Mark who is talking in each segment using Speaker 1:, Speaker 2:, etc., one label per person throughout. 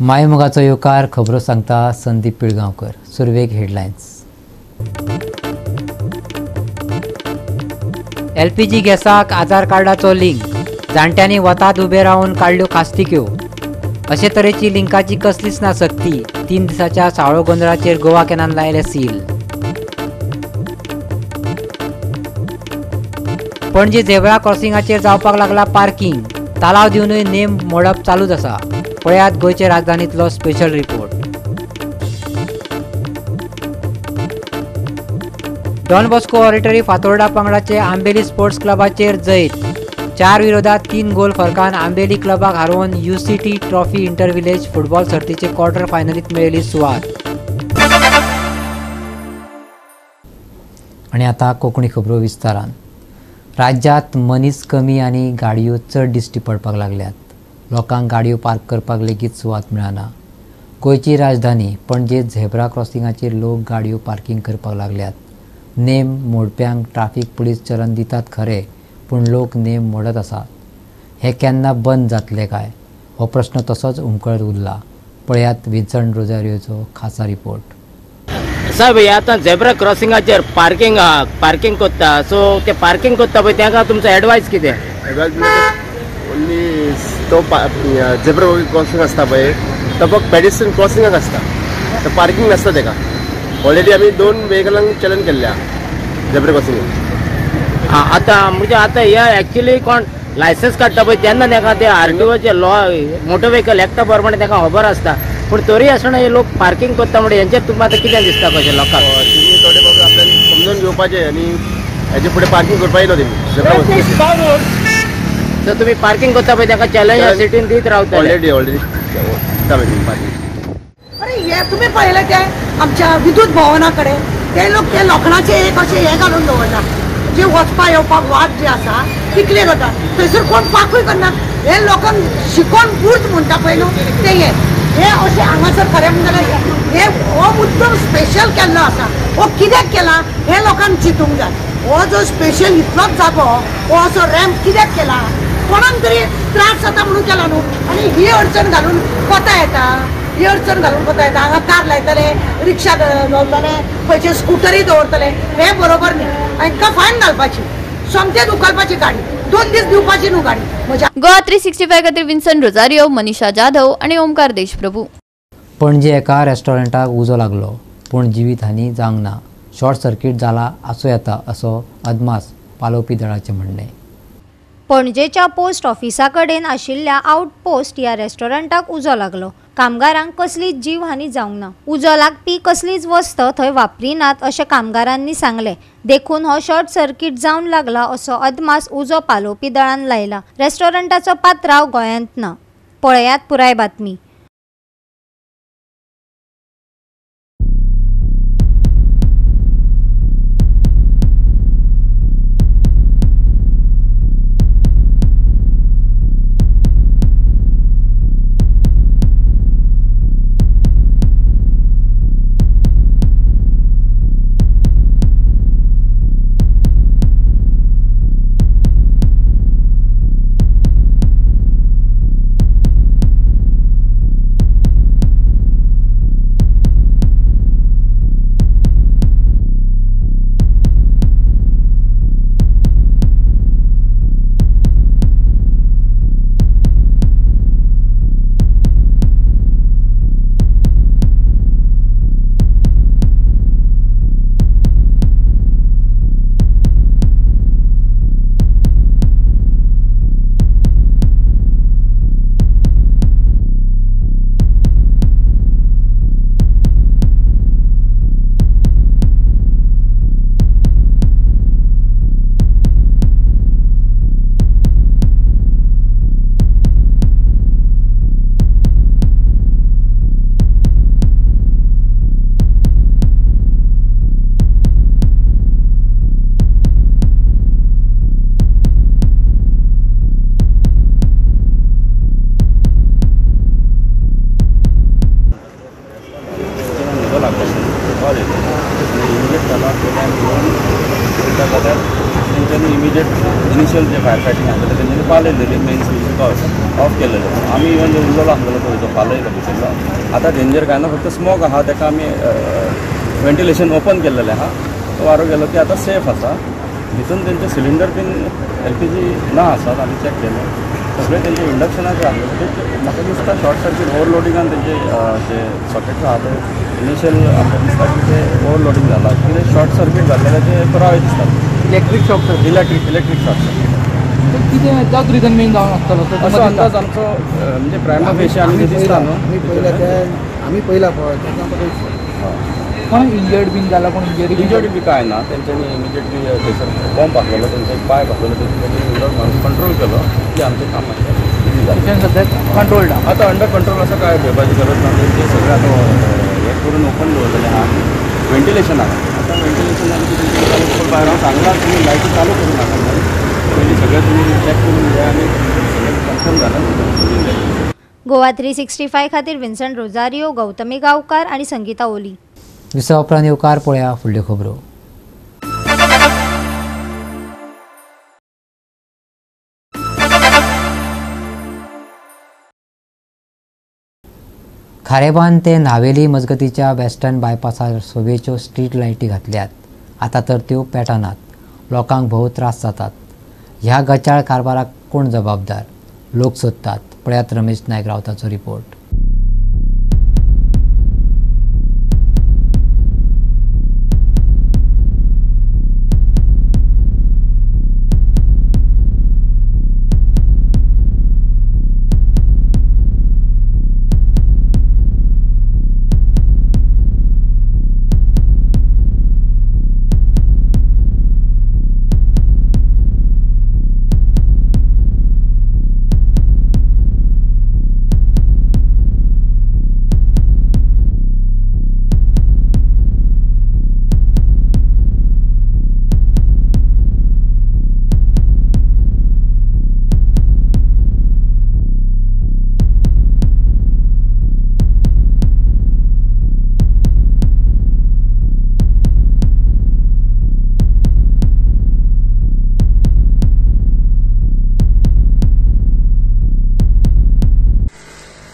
Speaker 1: मायमुगाचो येवकार खबरो सांगता संदीप पिळगांवकर. सुरवेक हेडलायन्स. LPG गॅसाक आधार कार्डाचो लिंक. जाणट्यांनी वतात उबे रावन काडल्यो खास्तिक्यो. अशे तरेची लिंकाची कसलीच ना सक्ती. 3 दिसाच्या सावळो गोंधळाचेर गोवा कॅनान लायले सील. पणजी झेब्रा क्रॉसिंगाचेर जावपाक लागला पार्किंग. तालाव दिवनूय नेम मोडप चालूच आसा. पळयात गोंयचे राजधानींतलो special report. Don Bosco Oratory Fatorda पंगडाचे आंबेली स्पोर्ट्स क्लबाचेर जैत. 4 विरोधात 3 गोल फरकान आंबेली क्लबाक हारोवन UCT trophy inter village football सर्तीचे क्वार्टर फायनलीत मेळयली सुवात. आनी आतां कोंकणी खबरो विस्तारान. राज्यांत मनीस कमी आनी गाडयो चड दिश्टी पडपाक लागल्यात. लोकांक गाडयो पार्क करपाक लेगीत सुवात मेळना. गोंयची राजधानी पणजेंत झेब्रा क्रॉसिंगाचेर लोक गाडयो पार्किंग करपाक लागल्यात. नेम मोडप्यांक ट्राफीक पुलीस चलन दितात खरे, पूण लोक नेम मोडत आसात. हे केन्ना बंद जातले काय हो प्रश्न तसोच उमकळत उरला. पळयात विन्संट रोजारियोचो खासा रिपोर्ट.
Speaker 2: साहेब आता झेब्रा क्रॉसिंगाचेर पार्किंग करता, सो ते पार्किंग करता पळय ताका तुमचो एडवायस कितें?
Speaker 3: ओन्ली तो झेब्रा क्रॉसिंग आसता पळय तो फक्त पेडेस्ट्रियन क्रॉसिंगाक आसता, तो पार्किंग नासता ताका. ऑलरेडी आमी 2 व्हेकलांक चलन केल्ल्या झेब्रा क्रॉसिंगाक.
Speaker 2: आतां म्हणजे आतां हे एक्चुअली कोण लायसन्स काडटा पळय तेन्ना ताका ते RTOचे लॉ मोटर व्हेकल एक्टा प्रमाणे ताका खबर आसता, पूण तरी आसतना हे लोक पार्किंग करता म्हणजे हेंचेर तुमकां आतां कितें दिसता कशें लोकांक?
Speaker 3: तुमी थोडे बाबा आपल्याला समजून घेवपाचें आनी हेजे फुडें पार्किंग करपा येयलो तेमी.
Speaker 2: सो तुमी पार्किंग करता पळय ताका चॅलेंज सिटीन दीत रावता.
Speaker 3: ऑलरेडी
Speaker 4: अरे हे तुम्ही पळयलें ते आमच्या विद्युत भवनाकडे ते लोक ते लोखणाचे एक अशें हे घालून दवरला, जे वचपा येवपाक वाट जी आसा ती क्लियर जाता. थंयसर कोण पाकूय करना. हे लोकांक शिकोवन बूट म्हणटा पळय न्हू ते हे अशें हांगासर खरें म्हणटा हे हो मुद्दम स्पेशल केल्लो आसा. हो कित्याक केला हे लोकांक चिंतूंक जाय. हो जो स्पेशल इतलोच जागो हो असो रॅम्प कित्याक केला, कोणाक तरी त्रास जाता म्हणून केला न्हू. आनी ही अडचण घालून कोता येता, ही अडचण घालून कोता येता. हांगा कार लायतले, रिक्षा दवरतले, खंयचे स्कुटरी दवरतले, हे बरोबर न्ही. हांकां फायन घालपाची, सोमतेच उखलपाची गाडी, 2 दीस दिवपाची न्हू गाडी.
Speaker 5: गोवा 365 खातीर विन्संट रोजारियो, मनीषा जाधव आणि ओमकार देशप्रभू.
Speaker 1: पणजे एका रेस्टॉरंटाक उजो लागलो, पूण जिवीतहानी जावंक ना. शॉर्ट सर्किट जाला आसूं येता असो अदमास पालोवपी दळाचें म्हणणें.
Speaker 6: पणजेच्या पोस्ट ऑफिसा कडेन आशिल्ल्या आउटपोस्ट ह्या रेस्टॉरंटाक उजो लागलो. कामगारांक कसलीच जीवहानी जावंक ना. उजो लागपी कसलीच वस्त थंय वापरिनात अशें कामगारांनी सांगलें. देखून हो शॉर्ट सर्किट जावन लागला असो अदमास उजो पालोवपी दळान लायला. रेस्टॉरंटाचो पात्रांव गोंयांत ना. पळयात पुराय बातमी.
Speaker 7: तेंच्यांनी इमिजिएट इनिशियल जे फायर फायटींग आसलेलें तेंच्यांनी पालयलेली मेन स्विच ऑफ केलेले. आमी इवन जो उरलेलो आसलेलो तो पालयलो भितरलो. आतां डेंजर काय ना, फक्त स्मोक आहा ताका आमी वेंटिलेशन ओपन केल्लेलें आहा. तो वारो गेलो की आतां सेफ आसा. भितून तेंचे सिलिंडर बीन LPG ना आसात, आमी चॅक केले. सगळे तेंचे इंडक्शनाचे आसले. म्हाका दिसता शॉर्ट सर्कीट ओवरलोडिंगान तेंचे जे सॉकेट्स आहा ते इनिशियल आमकां दिसता की ते ओवरलोडिंग जाला. कितें शॉर्ट सर्कीट जाल्लेल्याचे पुरावे दिसतात.
Speaker 8: Electric shock circuit
Speaker 7: electric short circuit
Speaker 8: कितें त्याच रिजन मेन जावन आसतलो
Speaker 7: असो अंदाज आमचो म्हणजे प्रायमा फेशी आमी दिसता न्हू.
Speaker 8: आमी पयला पळय कोण इंजर्ड बीन जाला, कोण
Speaker 7: इंजर्ड बी काय ना. तेंच्यांनी इमिजिएटली थंयसर बॉम्ब आसलेलो, तेंचो एक पायप आसलेलो, तेंच्यांनी कंट्रोल केलो की आमचें काम आसलें.
Speaker 8: सद्याक कंट्रोल्ड आहा.
Speaker 7: आतां अंडर कंट्रोल असं काय भिवपाची गरज ना. ते सगळें आतां हें करून ओपन दवरलेलें आहा. वेंटिलेशन आहा. आतां वेंटिलेशन भायर हांव सांगलां तुमी लायटी चालू करूं नाका म्हणून. पयलीं सगळें तुमी चॅक करून घ्या आनी सगळें कन्फर्म जालें.
Speaker 6: गोवा 365 खातीर विन्संट रोजारियो, गौतमी गांवकार आणि संगीता ओली.
Speaker 1: विसव उपरांत येवकार पळया फुडल्यो खबरो. खारेबांद ते नावेली मजगतीच्या वेस्टर्न बायपासार सोबेच्यो स्ट्रीट लायटी घातल्यात. आतां तर त्यो पेटनात. लोकांक भोव त्रास जातात. ह्या गचाळ कारभाराक कोण जबाबदार? लोक सोदतात. पळयात रमेश नायक रावताचो रिपोर्ट.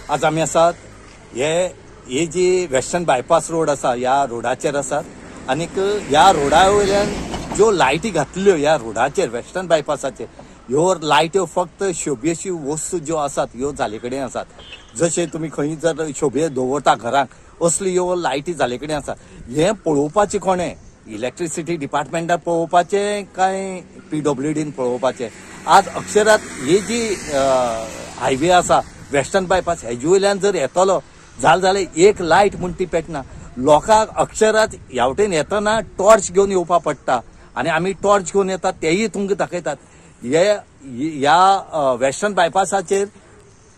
Speaker 9: आज आमी आसात हे जी वेस्टर्न बायपास रोड आसा ह्या रोडाचेर आसात. आनीक ह्या रोडा वयल्यान ज्यो लायटी घातल्यो ह्या रोडाचेर वेस्टर्न बायपासाचेर, ह्यो लायट्यो फक्त शोभेची वस्तू ज्यो आसात ह्यो जाले कडेन आसात. जशे तुमी खंय जर शोभे दवरता घरांक असल्यो ह्यो लायटी जाले कडेन आसात. हें पळोवपाचें कोणें? इलेक्ट्रिसिटी डिपार्टमेंटान पळोवपाचें काय PWDन पळोवपाचें? आज अक्षरात ही जी हायवे आसा वेस्टर्न बायपास हेजे वयल्यान जर येतलो जाल्यार एक लायट म्हूण ती पेटना. लोकांक अक्षरात ह्यावटेन येतना टॉर्च घेवन येवपा पडटा आनी आमी टॉर्च घेवन येतात तेय तुमकां दाखयतात. ह्या वेस्टर्न बायपासाचेर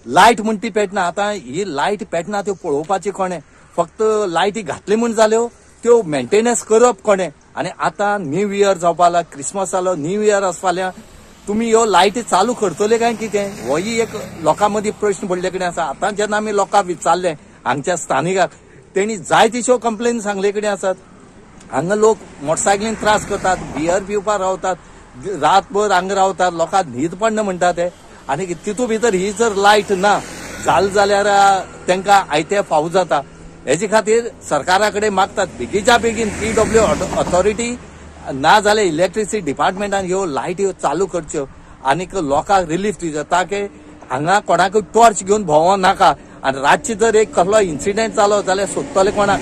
Speaker 9: लायट म्हूण ती पेटना. आतां ही लायट पेटना त्यो पळोवपाचें कोणें? फक्त लायटी घातल्यो म्हूण जाल्यो, त्यो मेंटेनन्स करप कोणें? आनी आतां न्यू इयर जावपा लागला, क्रिसमस जालो, न्यू इयर आसा फाल्यां. तुमी ह्यो लायटी चालू करतले काय कितें? होय एक लोकां मदीं प्रश्न पडले कडेन आसा. आतां जेन्ना आमी लोकांक विचारलें हांगच्या स्थानिकाक, तेणी जाय तिच्यो कंप्लेन सांगले कडेन आसात. हांगा लोक मोटरसायकलीन त्रास करतात, बियर पिवपाक रावतात, रातभर हांगा रावतात, लोकांक न्हीद पडना म्हणटा ते. आनी तितू भितर ही जर लायट ना जाल्यार तांकां आयते फावो जाता. हेजे खातीर सरकारा कडेन मागतात बेगीच्या बेगीन PW ऑथॉरिटी ना जाल्यार इलेक्ट्रिसिटी डिपार्टमेंटान ह्यो लायटी चालू करच्यो आनीक लोकांक रिलीफ दिवचो, ताकी हांगा कोणाकूय टॉर्च घेवन भोंवो नाका. आनी रातची जर एक कसलो इन्सिडेंट जालो जाल्यार सोदतले कोणाक?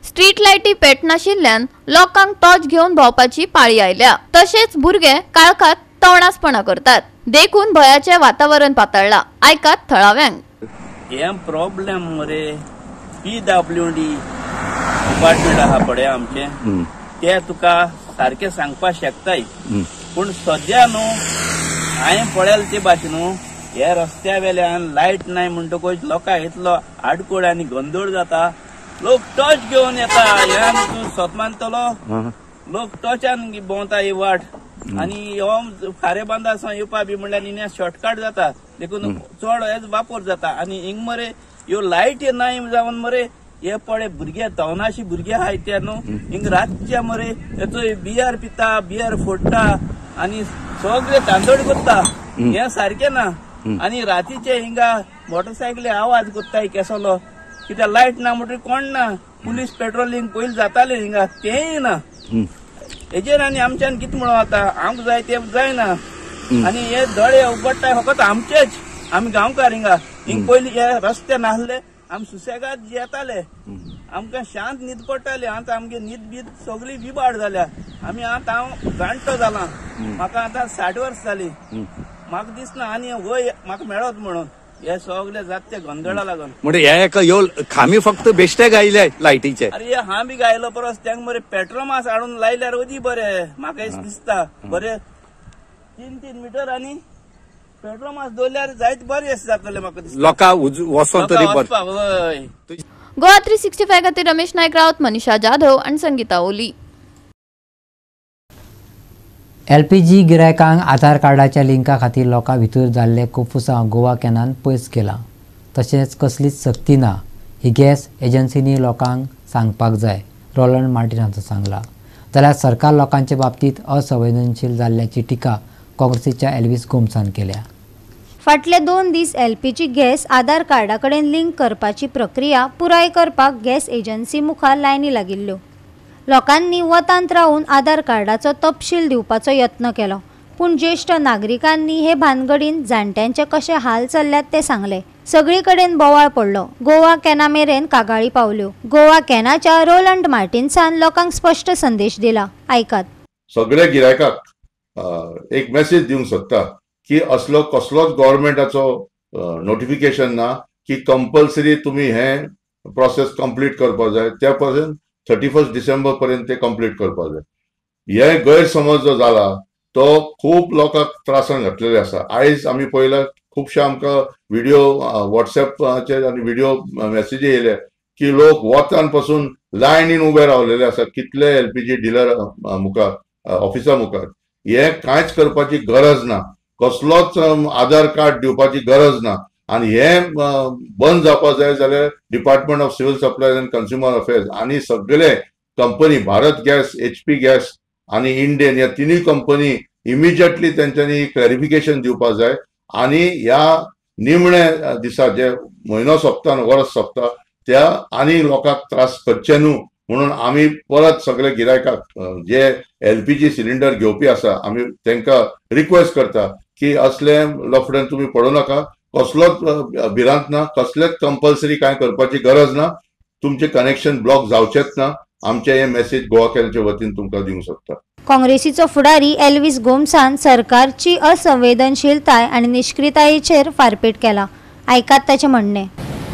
Speaker 5: स्ट्रीट लायटी पेटनाशिल्ल्यान लोकांक टॉर्च घेवन भोंवपाची पाळी आयल्या. तशेंच भुरगे काळखात तवणासपणा करतात. देखून भयाचे वातावरण पातळ्ळा. आयकात थळाव्यांक.
Speaker 10: हे प्रॉब्लेम मरे PWD डिपार्टमेंट आहा पळय आमचें, ते तुका सारखे सांगपाक शकताय. पूण सद्या न्हू हांवें पळयला ते भाशेन न्हू हे रस्त्या वेल्यान लायट नाय म्हणटकूच लोकांक इतलो आडकोड आनी गोंदळ जाता. लोक टॉर्च घेवन येता. ह्या तूं सोतमानतलो लोक टॉर्चान भोंवता ही वाट. आनी हो खारेबांदा सावन येवपा बी म्हणल्यार इन्या शॉर्टकट जाता. देखून चड हेच वापर जाता. आनी हिंग मरे ह्यो लायटी नाय जावन मरे हे पळय भुरगे तवनाशी भुरगे आहाय ते न्हू हिंग रातचे मरे येतो बियर पिता बियर फोडटा आनी सगळे तांदूळ करता हे सारखे ना आनी रातीचे हिंगा मोटरसायकली आवाज करता केसलो कित्याक लायट ना म्हणटरी कोण ना पुलीस पेट्रोलिंग पयलीं जाताले हिंगा तेय ना हेजेर आनी आमच्यान कितें म्हणून आता आमकां जाय ते जायना आनी हे दोळे उगडटाय फकत आमचेच आमी गांवकार हिंग पयलीं हे रस्ते नासले आमी सुसेगाद येताले आमकां शांत न्हीद पडटाली आतां आमगे न्हीद बीद सगळी विबाड जाल्या आमी आतां हांव जाणटो जाला म्हाका आतां 60 वर्स जाली म्हाका दिसना आनी वय म्हाका मेळत म्हणून हे सगळे जाते गोंधळा लागून
Speaker 9: म्हणजे हे ह्यो खामी फक्त बेश्टे गायले लायटीचे
Speaker 10: अरे हां बी गायलो परस त्यांक मरे पेट्रोमास हाडून लायल्यार अदी बरे म्हाका दिसता बरे 3-3 मीटर आनी पेट्रोमास दवरल्यार जायत बरें जातले म्हाका दिसता
Speaker 9: लोकां वचोन तरी
Speaker 10: हय
Speaker 5: गोवा 365 खातीर रमेश नायक रावत, मनीषा जाधव आणि संगीता ओली.
Speaker 1: LPG गिरायकांक आधार कार्डाच्या लिंका खातीर लोकां भितर जाल्ले कोफुसां गोवा कॅनान पयस केलां. तशेंच कसलीच सक्ती ना ही गॅस एजन्सीनी लोकांक सांगपाक जाय, रोलंड मार्टीन हांचो सांगला. जाल्यार सरकार लोकांचे बाबतींत असंवेदनशील जाल्ल्याची टिका काँग्रेसीच्या एल्विस गोमसान केल्या.
Speaker 6: फाटले 2 दीस LPG गॅस आधार कार्डा कडेन लिंक करपाची प्रक्रिया पुराय करपाक गॅस एजन्सी मुखार लायनी लागिल्ल्यो. लोकांनी वतांत रावन आधार कार्डाचो तपशील दिवपाचो यत्न केलो, पूण ज्येष्ठ नागरिकांनी हे भानगडीन जाणट्यांचे कशे हाल चल्ल्यात ते सांगले. सगळी कडेन बोवाळ पडलो. गोवा कॅना मेरेन कागाळी पावल्यो. गोवा कॅनाच्या रोलंड मार्टिन्सान लोकांक स्पश्ट संदेश दिला. आयकात.
Speaker 11: सगळ्या गिरायकांक एक मेसेज दिवंक सोदता की असलो कसलोच गव्हर्मेंटाचो नोटिफिकेशन ना की कंपल्सरी तुम्ही हे प्रोसेस कंप्लीट करपाक जाय, त्या पर्यंत 31 डिसेंबर पर्यंत ते कंप्लीट करपाक जाय. हे गैरसमज जो जाला तो खूप लोकांक त्रासान घातलेले आसा. आयज आमी पळयला खुबशे आमकां व्हिडिओ व्हॉट्सएपाचेर आनी व्हिडिओ मेसेजी येयले की लोक वतान पासून लायनीन उबे रावलेले आसा कितले LPG डिलर मुखार ऑफिसा मुखार. हे कांयच करपाची गरज ना, कसलोच आधार कार्ड दिवपाची गरज ना. आणि हे बंद जावपाक जाय जाल्यार department of civil supplies and consumer affairs आणि सगळे company Bharat gas, HP gas आणि इंडेन ह्या तिनूय कंपनी इमिजिएटली त्यांच्यानी क्लॅरिफिकेशन दिवपाक जाय. आणि ह्या निमणे दिसा जे म्हयनो सोंपता वर्स सोंपता त्या आनी लोकांक त्रास करचे न्हू म्हणून आमी परत सगळे गिरायकांक जे LPG सिलिंडर घेवपी आसा आमी तांकां रिक्वेस्ट करता की असले लफड्यान तुम्ही पडू नाका, कसलोच भिरांत ना, कसलेच कंपल्सरी काय करपाची गरज ना, तुमचे कनेक्शन ब्लॉक जावचेच ना. आमचे हे मेसेज गोवा कॅनाच्या वतीन तुमकां दिवंक सोदता.
Speaker 6: काँग्रेसीचो फुडारी एल्विस गोमसान सरकारची असंवेदनशीलताय आणि निष्क्रियतायेचेर फारपेट केला. आयकात ताचे म्हणणे.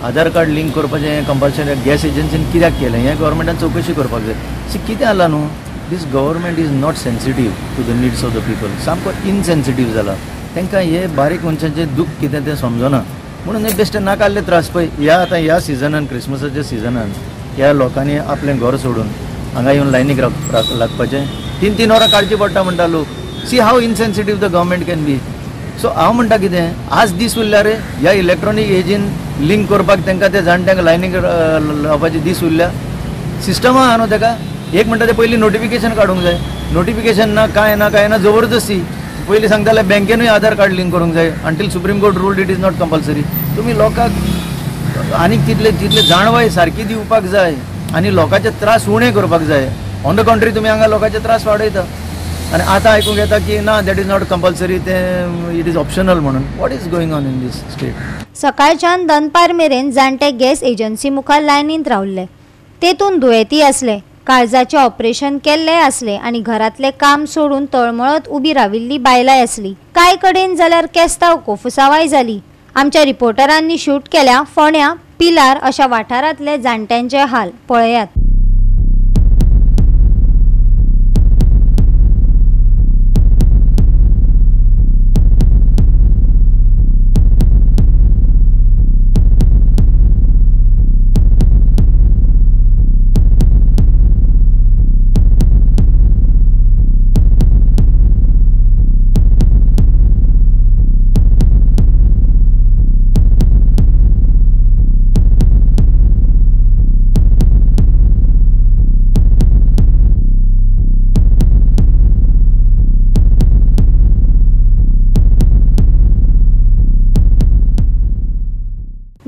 Speaker 12: आधार कार्ड लिंक करपाचें कंपल्सरी गॅस एजन्सीन कित्याक केलें हें गव्हर्मेंटान चवकशी करपाक जाय. कितें जालां न्हू, this government is not sensitive to the needs of the people. सामको इनसेन्सिटीव जाला. तांकां हे बारीक मनशांचें दुख कितें तें समजना म्हणून हे बेश्टे नाकाल्ले त्रास पळय. ह्या सिजनान क्रिसमसाच्या सिजनान ह्या लोकांनी आपलें घर सोडून हांगा येवन लायनीक लागपाचें 3-3 वरां काडची पडटा म्हणटा लोक. See how insensitive the government can be. So हांव म्हणटा कितें आज दीस उरल्यार ह्या इलेक्ट्रॉनीक एजीन लिंक करपाक तांकां ते जाणट्यांक लायनीक लावपाचे दीस उरल्या. सिस्टम आहा न्हू ताका. एक म्हणटा ते पयलीं नोटिफिकेशन काडूंक जाय. नोटिफिकेशन ना काय ना जबरदस्ती. पयलीं सांगताले बँकेनूय आधार कार्ड लिंक करूंक जाय until supreme court ruled it is not compulsory. तुमी लोकांक आनीक तितले जाणवाय सारकी दिवपाक जाय आनी लोकांचे त्रास उणे करपाक जाय. ऑन द कंट्री तुमी हांगा लोकांचे त्रास वाडयता आनी आतां आयकूंक येता की ना दॅट इज नॉट कंपल्सरी, ते इट इज ऑप्शनल म्हणून. What is going on in this state.
Speaker 6: सकाळच्यान दनपार मेरेन जाणटे गॅस एजन्सी मुखार लायनींत रावल्ले. तेतून दुयेंती आसले, काळजाचे ऑपरेशन केल्ले आसले आणि घरातले काम सोडून तळमळत उबी राविल्ली बायलांय आसली. कांय कडेन जाल्यार केस्तांव कोफुसावाय जाली. आमच्या रिपोर्टरांनी शूट केल्या फोंड्या, पिलार अशा वाठारांतले जाणट्यांचे हाल. पळयात.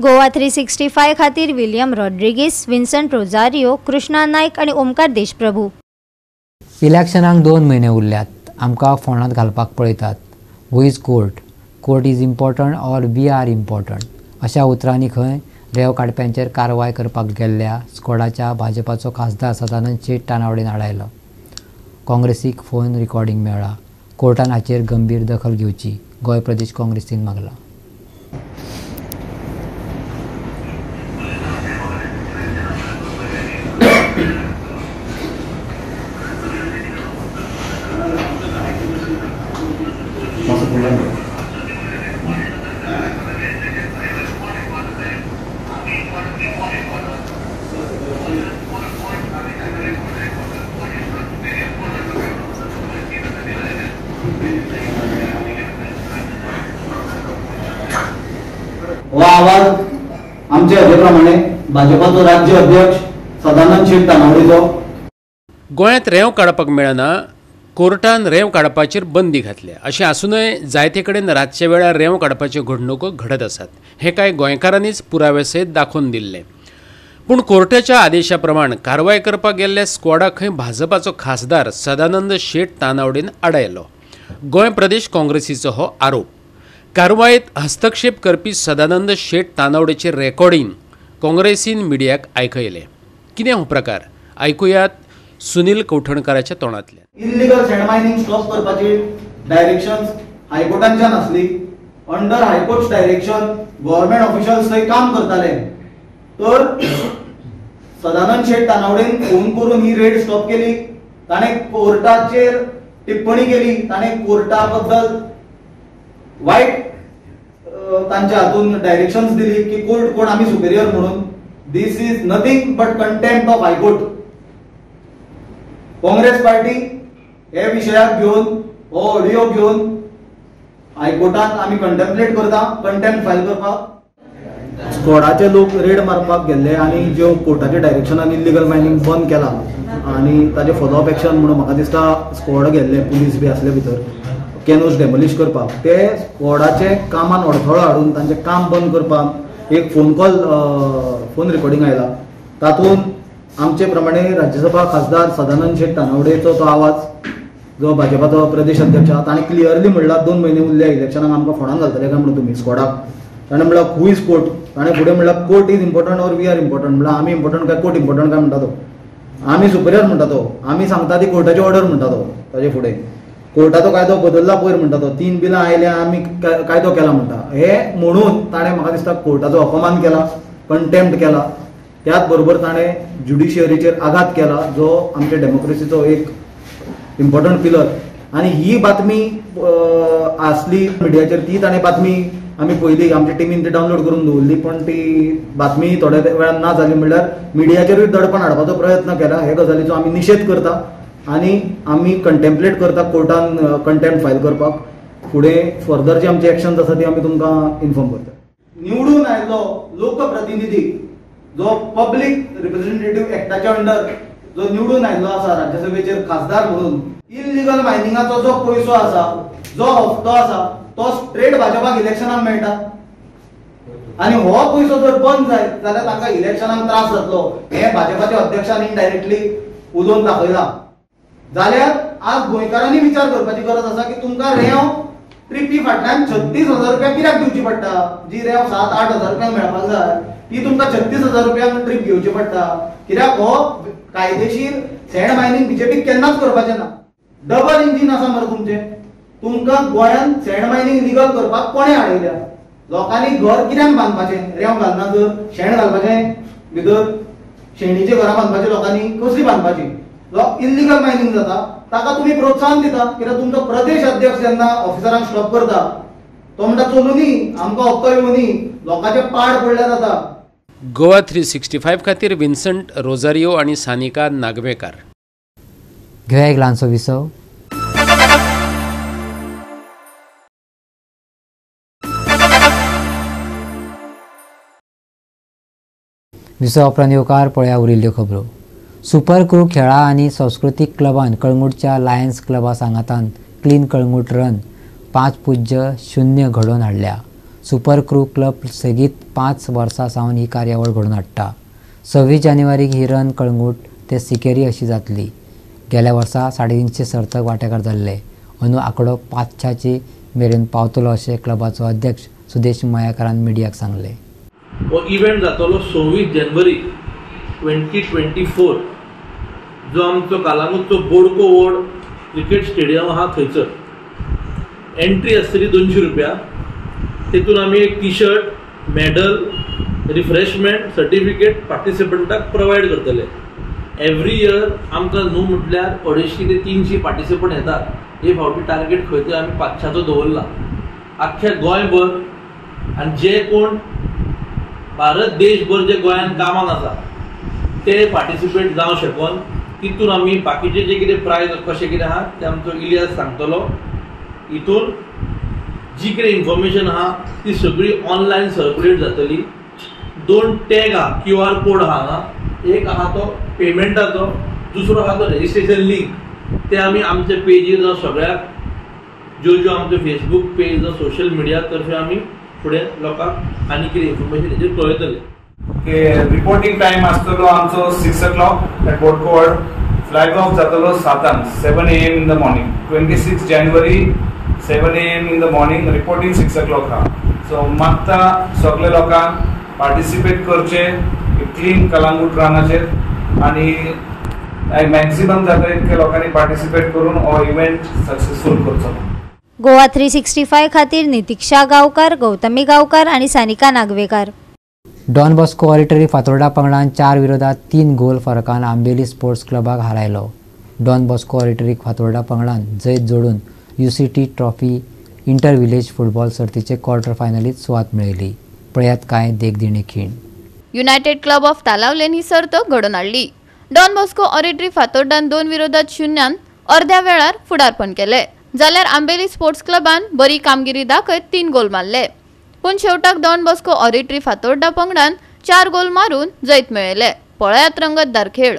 Speaker 6: गोवा 365 खातीर विलियम रॉड्रिगीस, विन्संट रोजारियो, कृष्णा नायक आणि ओमकार देशप्रभू.
Speaker 1: इलेक्शनाक 2 म्हयने उरल्यात. आमकां फोंडांत घालपाक पळयतात. Who is court? Court is important or we are important? अशा उतरांनी खंय रेव काडप्यांचेर कारवाय करपाक गेल्ल्या स्क्वॉडाच्या भाजपाचो खासदार सदानंद शेट तानावडेन आडायलो. काँग्रेसीक फोन रिकॉर्डिंग मेळ्ळा. कोर्टान हाचेर गंभीर दखल घेवची गोंय प्रदेश काँग्रेसीन मागला.
Speaker 8: हो आवाज आमचे अजेप्रमाणे भाजपाचो राज्य अध्यक्ष सदानंद शेट तानावडेचो.
Speaker 13: गोंयांत रेंव काडपाक मेळना. कोर्टान रेंव काडपाचेर बंदी घातल्या. अशें आसूनय जायते कडेन रातचे वेळार रेंव काडपाच्यो घडणुको घडत आसात. हें कांय गोंयकारांनीच पुरावे सयत दाखोवन दिल्लें. पूण कोर्टाच्या आदेशा प्रमाण कारवाय करपाक गेल्ल्या स्क्वॉडाक खंय भाजपाचो खासदार सदानंद शेट तानावडेन आडायलो. गोंय प्रदेश काँग्रेसीचो हो आरोप. कारवायेत हस्तक्षेप करपी सदानंद शेट तानावडेचें रेकॉर्डिंग काँग्रेसीन मिडियाक आयकयलें. कितें हो प्रकार? आयकुयात सुनील कौठणकाराच्या तोंडांतल्यान.
Speaker 8: इल्लीगल सँड मायनिंग स्टॉप करपाची डायरेक्शन्स हायकोर्टांच्यान आसली. Under high court direction government officials थंय काम करताले. तर सदानंद शेट तानावडेन फोन करून ही रेड स्टॉप केली. ताणें कोर्टाचेर टिप्पणी केली. ताणें कोर्टा बद्दल वायट तांच्या हातून डायरेक्शन्स दिली की कोर्ट कोण आमी सुपेरियर म्हणून. This is nothing but contempt of high court. Congress party हे विशयाक घेवन हो ऑडियो घेवन हायकोर्टात आमी कंटेम्पलेट करता, कंटेम्प्ट फायल करपाक. स्क्वॉडाचे लोक रेड मारपाक गेल्ले आनी ज्यो कोर्टाच्या डायरेक्शनान इल्लीगल मायनिंग बंद केला आनी ताजे फॉलोअप एक्शन म्हणून म्हाका दिसता स्क्वॉड गेल्ले, पुलीस बी आसले भितर कॅनोज डेमोलिश करपाक. ते स्क्वॉडाचे कामान अडथळो हाडून तांचें काम बंद करपाक एक फोन रिकॉर्डिंग आयला. तातूंत आमचे प्रमाणे राज्यसभा खासदार सदानंद शेट तानावडेचो तो आवाज, जो भाजपाचो प्रदेश अध्यक्ष आहा, ताणें क्लियरली म्हणला 2 म्हयने उरल्या इलेक्शनाक आमकां फोंडांत घालतले काय म्हणून तुमी स्क्वॉडाक. ताणें म्हणला हू इज कोर्ट? ताणें फुडें म्हणला court is important or we are important. म्हणला आमी इम्पॉर्टंट काय कोर्ट इम्पॉर्टंट काय म्हणटा तो. आमी सुपेरियर म्हणटा तो. आमी सांगता ती कोर्टाची ऑर्डर म्हणटा तो. ताजे फुडें कोर्टाचो कायदो बदलला पयर म्हणटा तो. 3 बिलां आयल्या आमी कायदो केला म्हणटा. हे म्हणून ताणें म्हाका दिसता कोर्टाचो अपमान केला, कंटेम्प्ट केला. त्याच बरोबर ताणें ज्युडिशियरीचेर आघात केला, जो आमच्या डेमोक्रेसीचो एक इम्पॉर्टंट पिलर. आनी ही बातमी आसली मिडियाचेर, ती ताणें बातमी आमी पयली आमच्या टिमीन ती डावनलोड करून दवरली. पण ती बातमी थोड्या वेळान ना जाली म्हणल्यार मिडियाचेरूय दडपण हाडपाचो प्रयत्न केला. हे गजालीचो आमी निशेध करता आनी आमी कंटेम्पलेट करता कोर्टान कंटेम्प्ट फायल करपाक. फुडें फर्दर जी आमची एक्शन्स आसा ती आमी तुमकां इन्फॉर्म करता. निवडून आयिल्लो लोकप्रतिनिधी जो पब्लीक रिप्रेझेंटेटिव्ह एक्टाच्या अंडर जो निवडून आयिल्लो आसा राज्यसभेचेर खासदार म्हणून, इल्लीगल मायनिंगाचो जो पयसो आसा, जो हप्तो आसा, तो स्ट्रेट भाजपाक इलेक्शनाक मेळटा. आनी हो पयसो जर बंद जायत जाल्यार तांकां इलेक्शनाक त्रास जातलो. हे भाजपाच्या अध्यक्षान इनडायरेक्टली उलोवन दाखयला. जाल्यार आज गोंयकारांनी विचार करपाची गरज आसा की तुमकां रेंव ट्रिपी फाटल्यान 36,000 रुपया कित्याक दिवची पडटा. जी रेंव 7-8 हजार रुपयांक मेळपाक जाय ती तुमकां 36,000 रुपयांक ट्रीप घेवची पडटा. कित्याक हो कायदेशीर सँड मायनिंग बीजेपीक केन्नाच करपाचें ना. डबल इंजीन आसा मरे तुमचें. तुमकां गोंयांत सँड मायनिंग लिगल करपाक कोणें हाडयल्या? लोकांनी घर कित्याक बांदपाचें? रेंव घालना जर शेण घालपाचें भितर, शेणीचीं घरां बांदपाचीं लोकांनी कसलीं बांदपाचीं? इल्लीगल मायनिंग जाता ताका तुमी प्रोत्साहन दिता. कित्याक तुमचो प्रदेश अध्यक्ष जेन्ना ऑफिसरांक स्टॉप करता तो म्हणटा चलुनी आमकां हक्क येवनी, लोकांचे पाड पडले जाता.
Speaker 13: गोवा 365 खातीर विन्संट रोजारियो आनी सानिका नागवेकार.
Speaker 1: घेवया एक ल्हानसो विसव. विसव उपरांत येवकार पळया उरिल्ल्यो खबरो. सुपर क्रू खेळा आनी संस्कृतीक क्लबान कळंगूटच्या लायन्स क्लबा सांगातान क्लीन कळंगूट रन 5.0 घडोवन हाडल्या. सुपर क्रू क्लब सेगीत 5 वर्सां सावन ही कार्यावळ घडोवन हाडटा. 26 जानेवारीक ही रन कळंगूट ते सिकेरी अशी जातली. गेल्या वर्सा 350 सर्तक वांटेकार जाल्ले. अंदू आंकडो 500 मेरेन पावतलो अशें क्लबाचो अध्यक्ष सुदेश मयेकारान मिडियाक सांगले.
Speaker 14: हो इव्हेंट जातलो 26 जानेवारी 2024 जो आमचो कालांगूटचो बोडको वॉर्ड क्रिकेट स्टेडियम आहा थंयसर. एंट्री आसतली 200 रुपया. तेतून आमी एक T shirt, medal, refreshment, certificate पार्टिसिपंटाक प्रोवायड करतले. एवरी इयर आमकां न्हू म्हटल्यार 250 ते 300 पार्टिसिपंट येतात. हे फावटी टार्गेट खंय तर आमी 500चो दवरला आख्ख्या गोंयभर. आनी जे कोण भारत देशभर जे गोंयान कामाक आसा ते पार्टिसिपेट जावं शकून तितून आमी बाकीचे जे कितें प्रायज कशें कितें आहा ते आमचो इलियास सांगतलो. हितून जी कितें इन्फॉर्मेशन आहा ती सगळी ऑनलायन सर्क्युलेट जातली. 2 टॅग आहा, QR कोड आहा हांगा. एक आहा तो पेमेंटाचो, दुसरो आहा तो रेजिस्ट्रेशन लिंक. ते आमी आमच्या पेजीर जावं सगळ्याक ज्यो आमचे फेसबुक पेज जावं सोशल मिडिया तर्फे आमी फुडें लोकांक आनी कितें इन्फॉर्मेशन हेजेर कळयतले.
Speaker 15: रिपोर्टिंग टाइम आसतलो आमचो 6 o'clock एट बोडको वॉर्ड. फ्लॅग ऑफ जातलो 7 AM इन द मॉर्निंग. 26 जानेवारी 7 AM in the morning. Reporting 6 o'clock हा. सो मागता सगळे लोकांक पार्टिसिपेट करचे क्लीन कलांगूट रानाचेर आनी मॅक्सिमम जाता इतके लोकांनी पार्टिसिपेट करून हो इव्हेंट सक्सेसफुल करचो.
Speaker 6: गोवा 365 खातीर नितीक्षा गांवकार, गौतमी गांवकार आणि Sanika Nagvekar.
Speaker 1: Don Bosco Oratory Fatorda पंगडान 4 विरोधात 3 गोल फरकान आंबेली स्पोर्ट्स क्लबाक हारायलो. डॉन बॉस्को ऑरिटरी फातोर्डा पंगडान जैत जोडून UCT trophy inter village football सर्तीचे क्वार्टर फायनलीत सुवात मेळयली. पळयात कांय देखदिणी खीण.
Speaker 5: युनायटेड क्लब ऑफ तालावलेन ही सर्त घडोवन हाडली. डॉन बॉस्को ऑरिटरी फातोर्डान 2 विरोधात 0 अर्ध्या वेळार फुडारपण केले. जाल्यार आंबेली स्पोर्ट्स क्लबान बरी कामगिरी दाखयत 3 गोल मारले. पूण शेवटाक डॉन बॉस्को ऑरिटरी फातोर्डा पंगडान 4 गोल मारून जैत मेळयले. पळयात रंगतदार खेळ.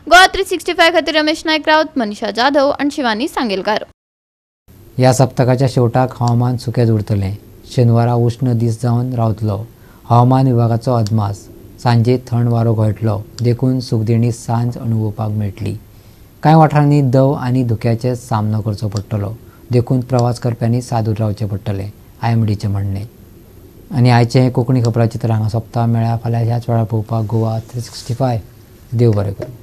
Speaker 5: गोवा 365 खातीर रमेश नायक रावत, मनीषा जाधव आणि शिवानी सांगेलकार.
Speaker 1: ह्या सप्तकाच्या शेवटाक हवामान सुकेच उरतलें. शेनवारा उष्ण दीस जावन रावतलो. हवामान विभागाचो अदमास. सांजे थंड वारो घोळटलो देखून सुखदिणी सांज अनुभवपाक मेळटली. कांय वाठारांनी दव आनी धुक्याचे सामनो करचो पडटलो देखून प्रवास करप्यांनी सादूर रावचें पडटलें IMDचें म्हणणें. आनी आयचें कोंकणी खबराचित्र हांगा सोंपता. मेळ्या फाल्यां ह्याच वेळार पळोवपाक गोवा 365. देव बरें करूं.